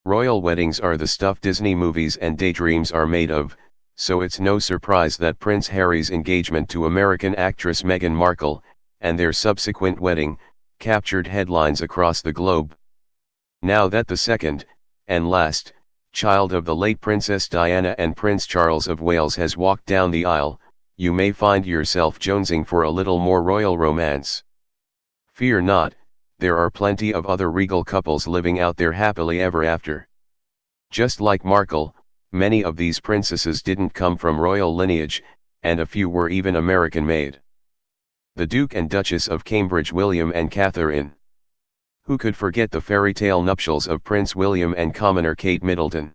Royal weddings are the stuff Disney movies and daydreams are made of, so it's no surprise that Prince Harry's engagement to American actress Meghan Markle, and their subsequent wedding, captured headlines across the globe. Now that the second, and last, child of the late Princess Diana and Prince Charles of Wales has walked down the aisle, you may find yourself jonesing for a little more royal romance. Fear not, there are plenty of other regal couples living out there happily ever after. Just like Markle, many of these princesses didn't come from royal lineage, and a few were even American-made. The Duke and Duchess of Cambridge William and Catherine. Who could forget the fairy tale nuptials of Prince William and commoner Kate Middleton?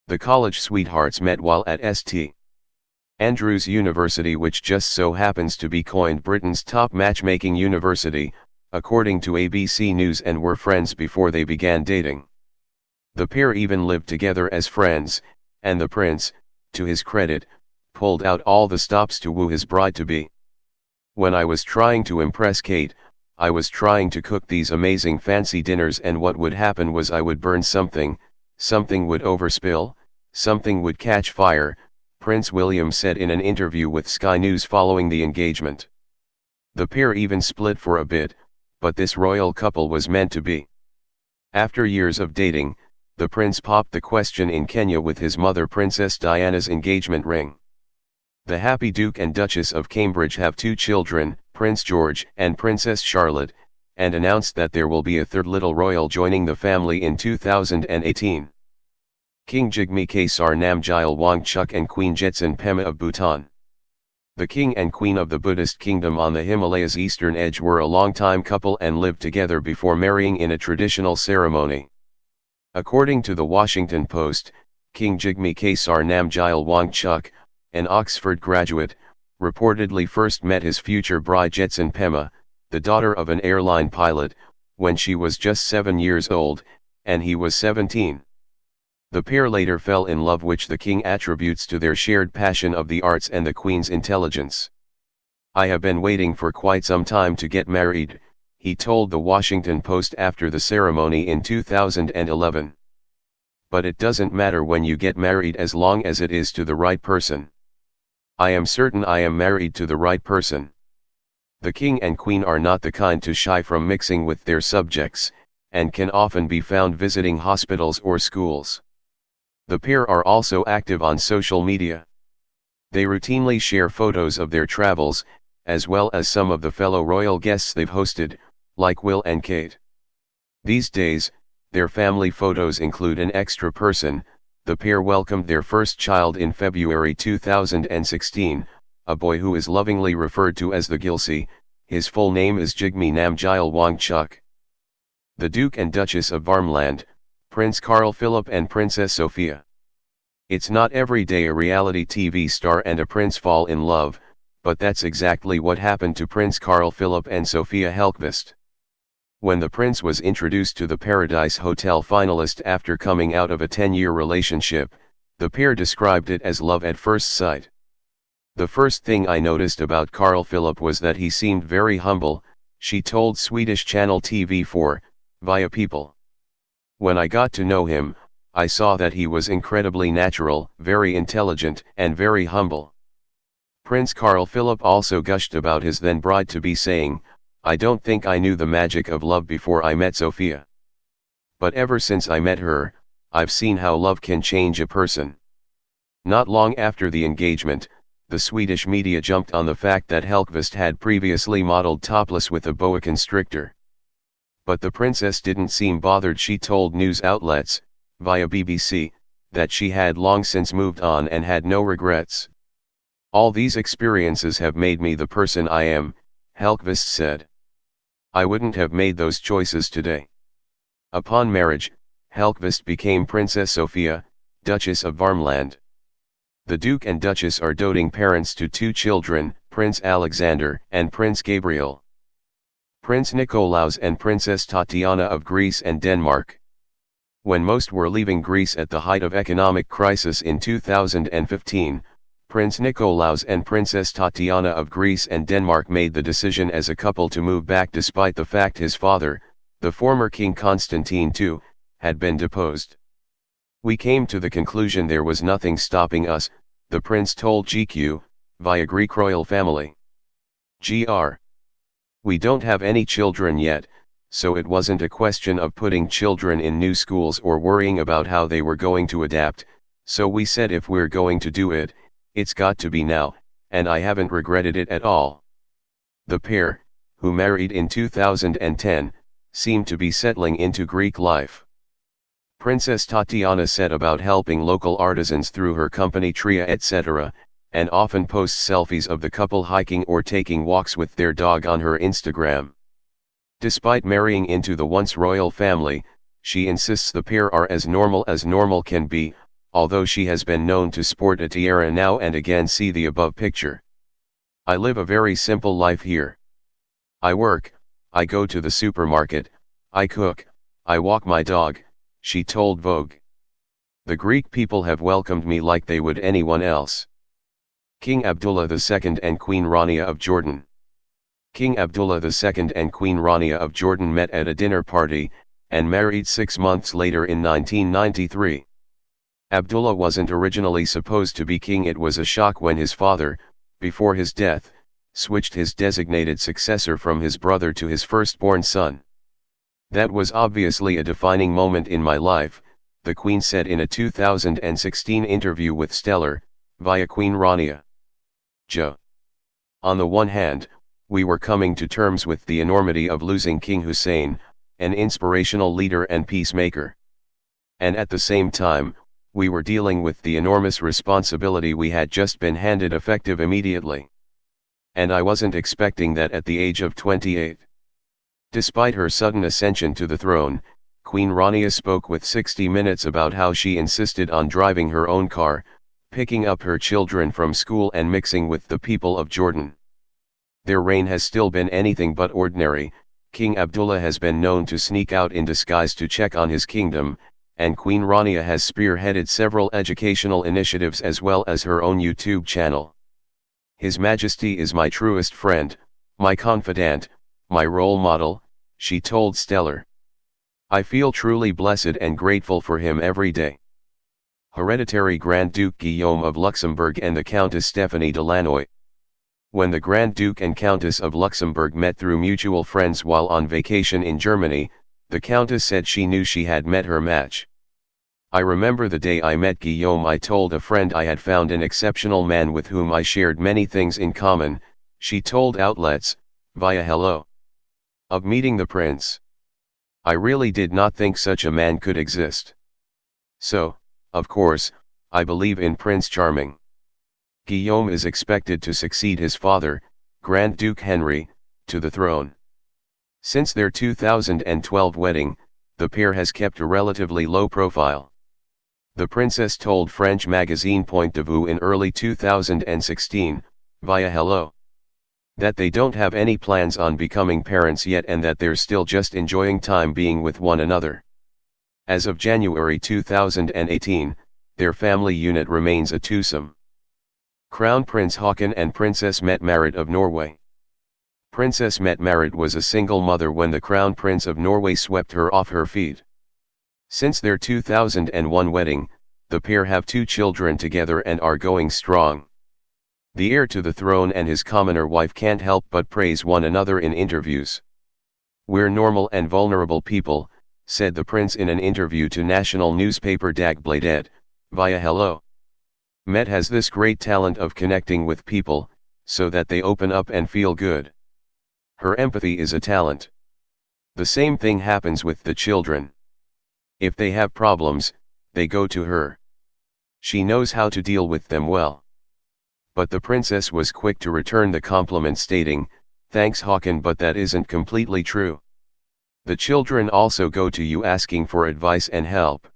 The college sweethearts met while at St. Andrews University, which just so happens to be coined Britain's top matchmaking university, according to ABC News, and were friends before they began dating. The pair even lived together as friends, and the prince, to his credit, pulled out all the stops to woo his bride-to-be. When I was trying to impress Kate, I was trying to cook these amazing fancy dinners, and what would happen was I would burn something, something would overspill, something would catch fire, Prince William said in an interview with Sky News following the engagement. The pair even split for a bit, but this royal couple was meant to be. After years of dating, the prince popped the question in Kenya with his mother Princess Diana's engagement ring. The happy Duke and Duchess of Cambridge have two children, Prince George and Princess Charlotte, and announced that there will be a third little royal joining the family in 2018. King Jigme Kesar Namgyal Wangchuk and Queen Jetsun Pema of Bhutan. The king and queen of the Buddhist kingdom on the Himalayas' eastern edge were a long-time couple and lived together before marrying in a traditional ceremony. According to the Washington Post, King Jigme Kesar Namgyal Wangchuk, an Oxford graduate, reportedly first met his future bride Jetsun Pema, the daughter of an airline pilot, when she was just 7 years old, and he was 17. The pair later fell in love, which the king attributes to their shared passion of the arts and the queen's intelligence. "I have been waiting for quite some time to get married," he told the Washington Post after the ceremony in 2011. "But it doesn't matter when you get married as long as it is to the right person. I am certain I am married to the right person." The king and queen are not the kind to shy from mixing with their subjects, and can often be found visiting hospitals or schools. The pair are also active on social media. They routinely share photos of their travels, as well as some of the fellow royal guests they've hosted, like Will and Kate. These days, their family photos include an extra person. The pair welcomed their first child in February 2016, a boy who is lovingly referred to as the Gilsey. His full name is Jigme Namgyal Wangchuk. The Duke and Duchess of Varmland, Prince Carl Philip and Princess Sophia. It's not every day a reality TV star and a prince fall in love, but that's exactly what happened to Prince Carl Philip and Sophia Hellqvist. When the prince was introduced to the Paradise Hotel finalist after coming out of a 10-year relationship, the pair described it as love at first sight. "The first thing I noticed about Carl Philip was that he seemed very humble," she told Swedish channel TV4, Via People. "When I got to know him, I saw that he was incredibly natural, very intelligent, and very humble." Prince Carl Philip also gushed about his then bride-to-be, saying, "I don't think I knew the magic of love before I met Sophia. But ever since I met her, I've seen how love can change a person." Not long after the engagement, the Swedish media jumped on the fact that Hellqvist had previously modeled topless with a boa constrictor. But the princess didn't seem bothered. She told news outlets, via BBC, that she had long since moved on and had no regrets. "All these experiences have made me the person I am," Hellqvist said. "I wouldn't have made those choices today." Upon marriage, Hellqvist became Princess Sophia, Duchess of Varmland. The Duke and Duchess are doting parents to two children, Prince Alexander and Prince Gabriel. Prince Nikolaos and Princess Tatiana of Greece and Denmark. When most were leaving Greece at the height of economic crisis in 2015, Prince Nikolaos and Princess Tatiana of Greece and Denmark made the decision as a couple to move back despite the fact his father, the former King Constantine II, had been deposed. We came to the conclusion there was nothing stopping us, the prince told GQ, via Greek royal family. Gr. We don't have any children yet, so it wasn't a question of putting children in new schools or worrying about how they were going to adapt, so we said if we're going to do it, it's got to be now, and I haven't regretted it at all. The pair, who married in 2010, seemed to be settling into Greek life. Princess Tatiana said about helping local artisans through her company Tria etc., and often posts selfies of the couple hiking or taking walks with their dog on her Instagram. Despite marrying into the once royal family, she insists the pair are as normal can be, although she has been known to sport a tiara now and again. See the above picture. I live a very simple life here. I work, I go to the supermarket, I cook, I walk my dog, she told Vogue. The Greek people have welcomed me like they would anyone else. King Abdullah II and Queen Rania of Jordan. King Abdullah II and Queen Rania of Jordan met at a dinner party, and married 6 months later in 1993. Abdullah wasn't originally supposed to be king. It was a shock when his father, before his death, switched his designated successor from his brother to his firstborn son. That was obviously a defining moment in my life, the Queen said in a 2016 interview with Stellar, via Queen Rania. Joe. On the one hand, we were coming to terms with the enormity of losing King Hussein, an inspirational leader and peacemaker. And at the same time, we were dealing with the enormous responsibility we had just been handed effective immediately. And I wasn't expecting that at the age of 28. Despite her sudden ascension to the throne, Queen Rania spoke with 60 Minutes about how she insisted on driving her own car, picking up her children from school and mixing with the people of Jordan. Their reign has still been anything but ordinary. King Abdullah has been known to sneak out in disguise to check on his kingdom, and Queen Rania has spearheaded several educational initiatives as well as her own YouTube channel. His Majesty is my truest friend, my confidant, my role model, she told Stellar. I feel truly blessed and grateful for him every day. Hereditary Grand Duke Guillaume of Luxembourg and the Countess Stephanie de Lannoy. When the Grand Duke and Countess of Luxembourg met through mutual friends while on vacation in Germany, the Countess said she knew she had met her match. I remember the day I met Guillaume. I told a friend I had found an exceptional man with whom I shared many things in common, she told outlets, via Hello. Of meeting the prince. I really did not think such a man could exist. So, of course, I believe in Prince Charming. Guillaume is expected to succeed his father, Grand Duke Henry, to the throne. Since their 2012 wedding, the pair has kept a relatively low profile. The princess told French magazine Point de Vue in early 2016, via Hello, that they don't have any plans on becoming parents yet and that they're still just enjoying time being with one another. As of January 2018, their family unit remains a twosome. Crown Prince Haakon and Princess Mette-Marit of Norway. Princess Mette-Marit was a single mother when the Crown Prince of Norway swept her off her feet. Since their 2001 wedding, the pair have 2 children together and are going strong. The heir to the throne and his commoner wife can't help but praise one another in interviews. We're normal and vulnerable people, said the prince in an interview to national newspaper Dagbladet, via Hello. Mette has this great talent of connecting with people, so that they open up and feel good. Her empathy is a talent. The same thing happens with the children. If they have problems, they go to her. She knows how to deal with them well. But the princess was quick to return the compliment, stating, "Thanks Haakon, but that isn't completely true. The children also go to you asking for advice and help."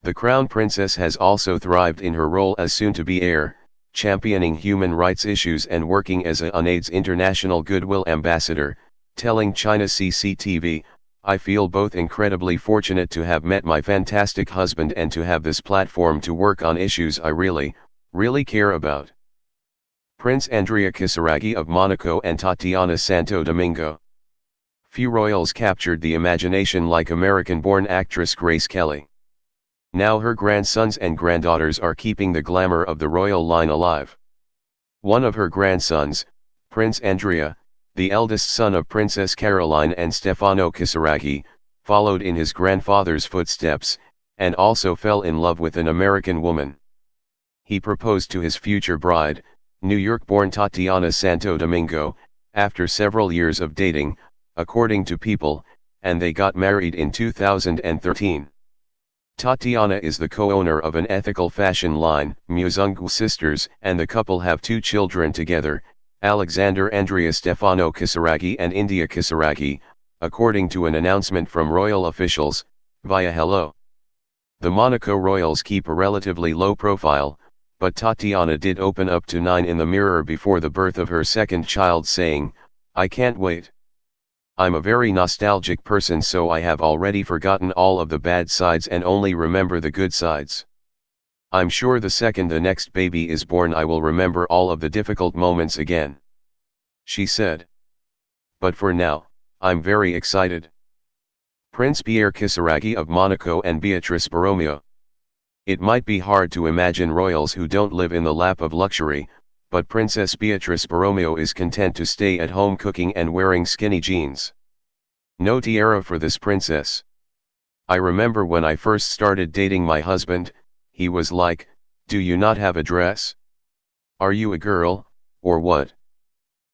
The Crown Princess has also thrived in her role as soon-to-be heir, championing human rights issues and working as a UNAIDS International Goodwill Ambassador, telling China CCTV, "I feel both incredibly fortunate to have met my fantastic husband and to have this platform to work on issues I really care about." Prince Andrea Kisaragi of Monaco and Tatiana Santo Domingo. Few royals captured the imagination like American-born actress Grace Kelly. Now her grandsons and granddaughters are keeping the glamour of the royal line alive. One of her grandsons, Prince Andrea, the eldest son of Princess Caroline and Stefano Casiraghi, followed in his grandfather's footsteps, and also fell in love with an American woman. He proposed to his future bride, New York-born Tatiana Santo Domingo, after several years of dating, according to People, and they got married in 2013. Tatiana is the co-owner of an ethical fashion line, Muzungu Sisters, and the couple have 2 children together, Alexander Andrea Stefano Casiraghi and India Casiraghi, according to an announcement from royal officials, via Hello. The Monaco royals keep a relatively low profile, but Tatiana did open up to 9 in the mirror before the birth of her second child, saying, "I can't wait. I'm a very nostalgic person, so I have already forgotten all of the bad sides and only remember the good sides. I'm sure the second the next baby is born I will remember all of the difficult moments again," she said. "But for now, I'm very excited." Prince Pierre Casiraghi of Monaco and Beatrice Borromeo. It might be hard to imagine royals who don't live in the lap of luxury, but Princess Beatrice Borromeo is content to stay at home cooking and wearing skinny jeans. No tiara for this princess. "I remember when I first started dating my husband, he was like, 'Do you not have a dress? Are you a girl, or what?'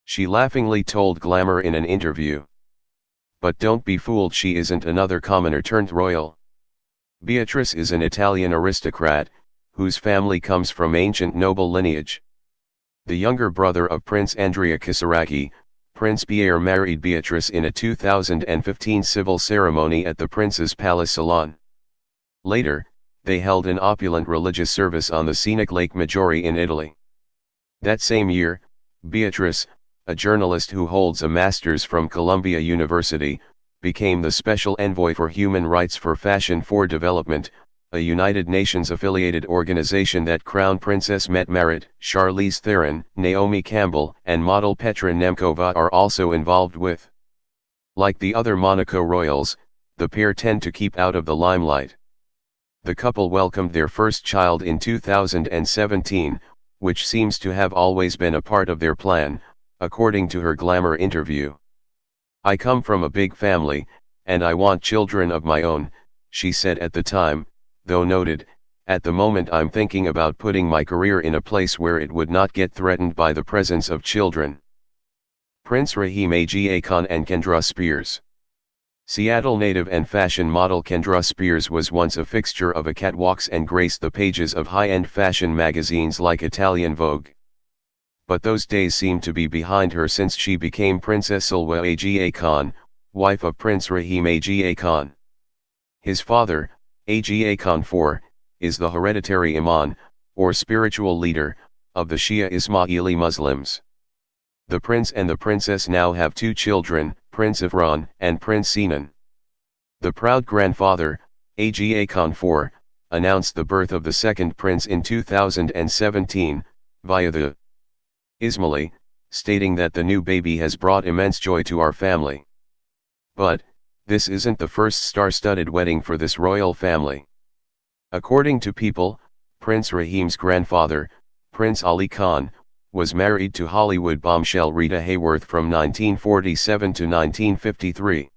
She laughingly told Glamour in an interview. But don't be fooled, she isn't another commoner turned royal. Beatrice is an Italian aristocrat, whose family comes from ancient noble lineage. The younger brother of Prince Andrea Casiraghi, Prince Pierre, married Beatrice in a 2015 civil ceremony at the Prince's Palace Salon. Later, they held an opulent religious service on the scenic Lake Maggiore in Italy. That same year, Beatrice, a journalist who holds a master's from Columbia University, became the Special Envoy for Human Rights for Fashion for Development, a United Nations-affiliated organization that Crown Princess Mette Marit, Charlize Theron, Naomi Campbell, and model Petra Nemkova are also involved with. Like the other Monaco royals, the pair tend to keep out of the limelight. The couple welcomed their first child in 2017, which seems to have always been a part of their plan, according to her Glamour interview. "I come from a big family, and I want children of my own," she said at the time, though noted, "At the moment I'm thinking about putting my career in a place where it would not get threatened by the presence of children." Prince Harry Meghan and Kendra Spears. Seattle native and fashion model Kendra Spears was once a fixture of catwalks and graced the pages of high-end fashion magazines like Italian Vogue. But those days seem to be behind her since she became Princess Silwa Aga, wife of Prince Harry Meghan. His father, Aga Khan IV, is the hereditary imam, or spiritual leader, of the Shia Ismaili Muslims. The prince and the princess now have 2 children, Prince Evran and Prince Sinan. The proud grandfather, Aga Khan IV, announced the birth of the second prince in 2017, via the Ismaili, stating that the new baby has brought immense joy to our family. But, this isn't the first star-studded wedding for this royal family. According to People, Prince Raheem's grandfather, Prince Ali Khan, was married to Hollywood bombshell Rita Hayworth from 1947 to 1953.